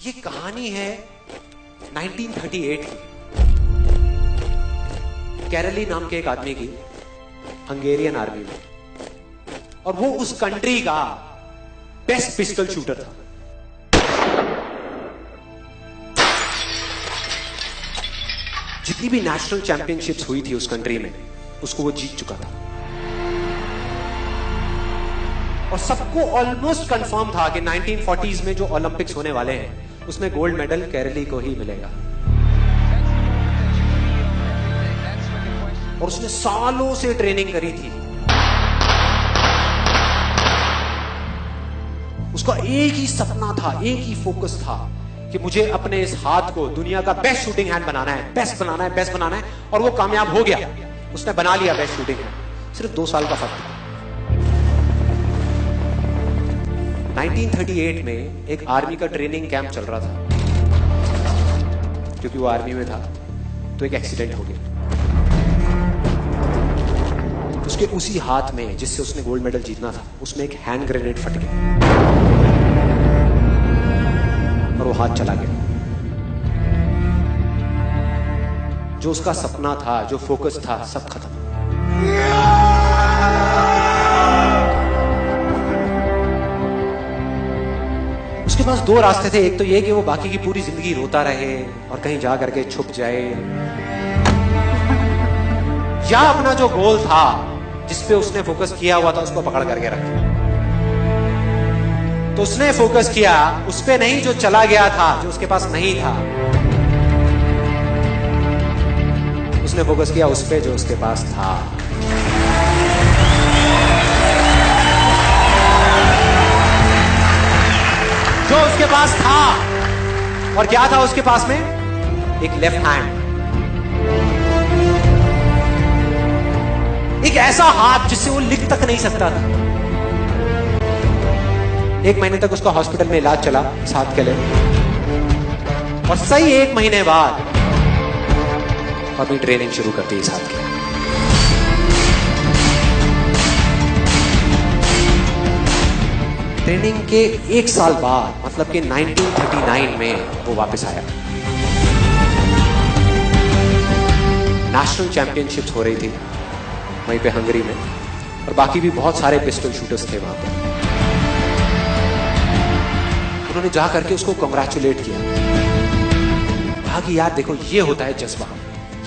ये कहानी है 1938 की। कैरली नाम के एक आदमी की हंगेरियन आर्मी में, और वो उस कंट्री का बेस्ट पिस्टल शूटर था। जितनी भी नेशनल चैंपियनशिप्स हुई थी उस कंट्री में, उसको वो जीत चुका था। और सबको ऑलमोस्ट कंफर्म था कि 1940s में जो ओलंपिक्स होने वाले हैं उसमें गोल्ड मेडल केरली को ही मिलेगा। और उसने सालों से ट्रेनिंग करी थी। उसका एक ही सपना था, एक ही फोकस था कि मुझे अपने इस हाथ को दुनिया का बेस्ट शूटिंग हैंड बनाना है, बेस्ट बनाना है, बेस्ट बनाना है। और वो कामयाब हो गया, उसने बना लिया बेस्ट शूटिंग हैंड। सिर्फ 2 साल का फर्क था। 1938 में एक आर्मी का ट्रेनिंग कैंप चल रहा था। क्योंकि वो आर्मी में था तो एक एक्सीडेंट हो गया। उसके उसी हाथ में जिससे उसने गोल्ड मेडल जीतना था, उसमें एक हैंड ग्रेनेड फट गया और वो हाथ चला गया। जो उसका सपना था, जो फोकस था, सब खत्म। उसके पास 2 रास्ते थे। एक तो ये कि वो बाकी की पूरी जिंदगी रोता रहे और कहीं जा करके छुप जाए, या अपना जो गोल था जिस पे उसने फोकस किया हुआ था उसको पकड़ करके रखे। तो उसने फोकस किया उस पे नहीं जो चला गया था, जो उसके पास नहीं था। उसने फोकस किया उस पे जो उसके पास था। जो उसके पास था। और क्या था उसके पास में? एक लेफ्ट हैंड, एक ऐसा हाथ जिससे वो लिख तक नहीं सकता था। 1 महीने तक उसका हॉस्पिटल में इलाज चला इस हाथ के लिए, और सही 1 महीने बाद अपनी ट्रेनिंग शुरू कर दी इस हाथ की। ट्रेनिंग के 1 साल बाद, मतलब कि 1939 में वो वापस आया। नेशनल चैंपियनशिप्स हो रही थी वहीं पे हंगरी में, और बाकी भी बहुत सारे पिस्टल शूटर्स थे वहां पर। उन्होंने जा करके उसको कंग्रेचुलेट किया। कहा कि यार देखो, ये होता है जज्बा,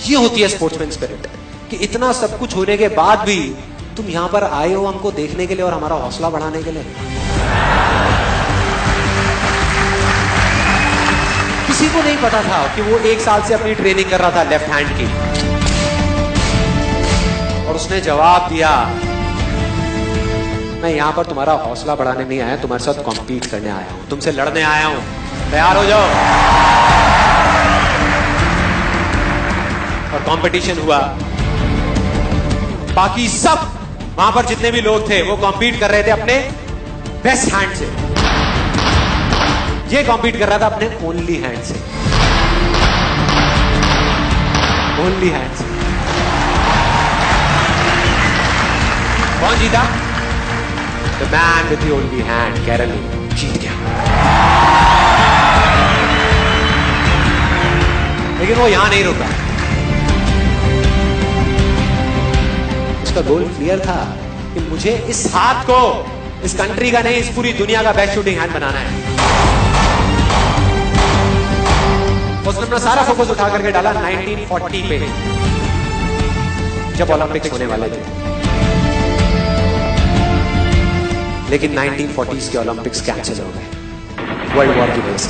ये होती है स्पोर्ट्समैन स्पिरिट, कि इतना सब कुछ होने के बाद भी तुम यहां पर आए हो हमको देखने के लिए और हमारा हौसला बढ़ाने के लिए। किसी को नहीं पता था कि वो 1 साल से अपनी ट्रेनिंग कर रहा था लेफ्ट हैंड की। और उसने जवाब दिया, मैं यहां पर तुम्हारा हौसला बढ़ाने नहीं आया, तुम्हारे साथ कॉम्पीट करने आया हूं, तुमसे लड़ने आया हूं, तैयार हो जाओ। और कंपटीशन हुआ। बाकी सब वहां पर जितने भी लोग थे वो कॉम्पीट कर रहे थे अपने बेस्ट हैंड से। ये कॉम्पीट कर रहा था अपने ओनली हैंड से। ओनली हैंड से। कौन जीता? The man with the only hand, केरली जीत गया। लेकिन वो यहां नहीं रुका। उसका गोल क्लियर था कि मुझे इस हाथ को, इस कंट्री का नहीं, इस पूरी दुनिया का बेस्ट शूटिंग हैंड बनाना है। उसने अपना सारा फोकस उठा करके डाला 1940 पे, जब ओलंपिक्स होने वाले थे। लेकिन 1940s के ओलंपिक्स कैंसिल हो गए वर्ल्ड वॉर की वजह से।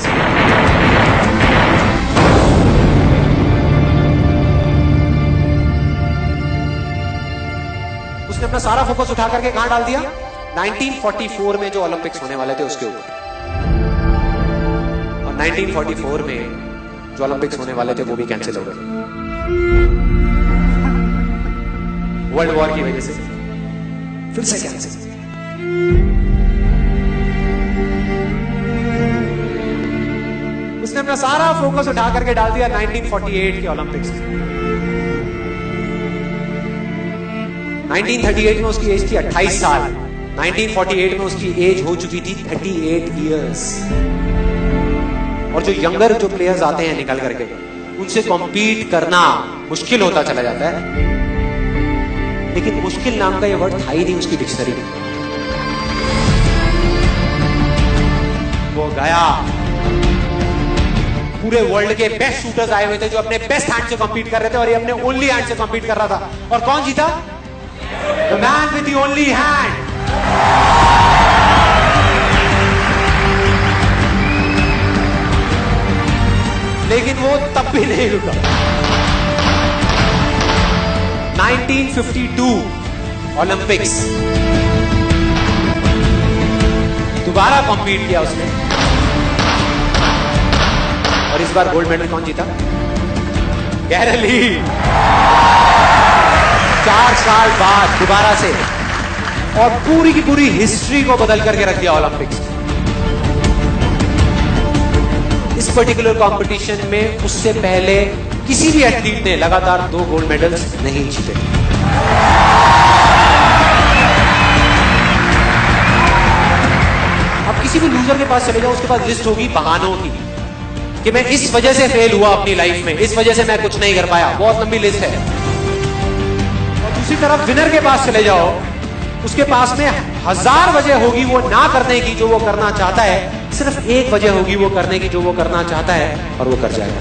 उसने अपना सारा फोकस उठा करके कहां डाल दिया? 1944 में जो ओलंपिक्स होने वाले थे उसके ऊपर। और 1944 में जो ओलंपिक्स होने वाले थे वो भी कैंसिल हो गए वर्ल्ड वॉर की वजह से। फिर से कैंसिल। उसने अपना सारा फोकस उठा करके डाल दिया 1948 के ओलंपिक्स में। 1938 में उसकी एज थी 28 साल। 1948 में उसकी एज हो चुकी थी 38 इयर्स। और जो यंगर जो प्लेयर्स आते हैं निकल करके, उनसे कॉम्पीट करना मुश्किल होता चला जाता है। लेकिन मुश्किल नाम का ये वर्ड था ही नहीं उसकी डिक्शनरी में। वो गया, पूरे वर्ल्ड के बेस्ट शूटर्स आए हुए थे जो अपने बेस्ट हैंड से कॉम्पीट कर रहे थे, और ये अपने ओनली हैंड से कॉम्पीट कर रहा था। और कौन जीता? The man with the only hand. लेकिन वो तब भी नहीं रुका। 1952 ओलंपिक्स, दोबारा कॉम्पीट किया उसने, और इस बार गोल्ड मेडल कौन जीता? गैरल ली। 4 साल बाद दोबारा से, और पूरी की पूरी हिस्ट्री को बदल करके रख दिया ओलंपिक्स। इस पर्टिकुलर कंपटीशन में उससे पहले किसी भी एथलीट ने लगातार 2 गोल्ड मेडल्स नहीं जीते। अब किसी भी लूजर के पास चले जाओ, उसके पास लिस्ट होगी बहानों की कि मैं इस वजह से फेल हुआ अपनी लाइफ में, इस वजह से मैं कुछ नहीं कर पाया। बहुत लंबी लिस्ट है। और दूसरी तरफ विनर के पास चले जाओ, उसके पास में 1000 वजह होगी वो ना करने की जो वो करना चाहता है, सिर्फ एक वजह होगी वो करने की जो वो करना चाहता है, और वो कर जाएगा।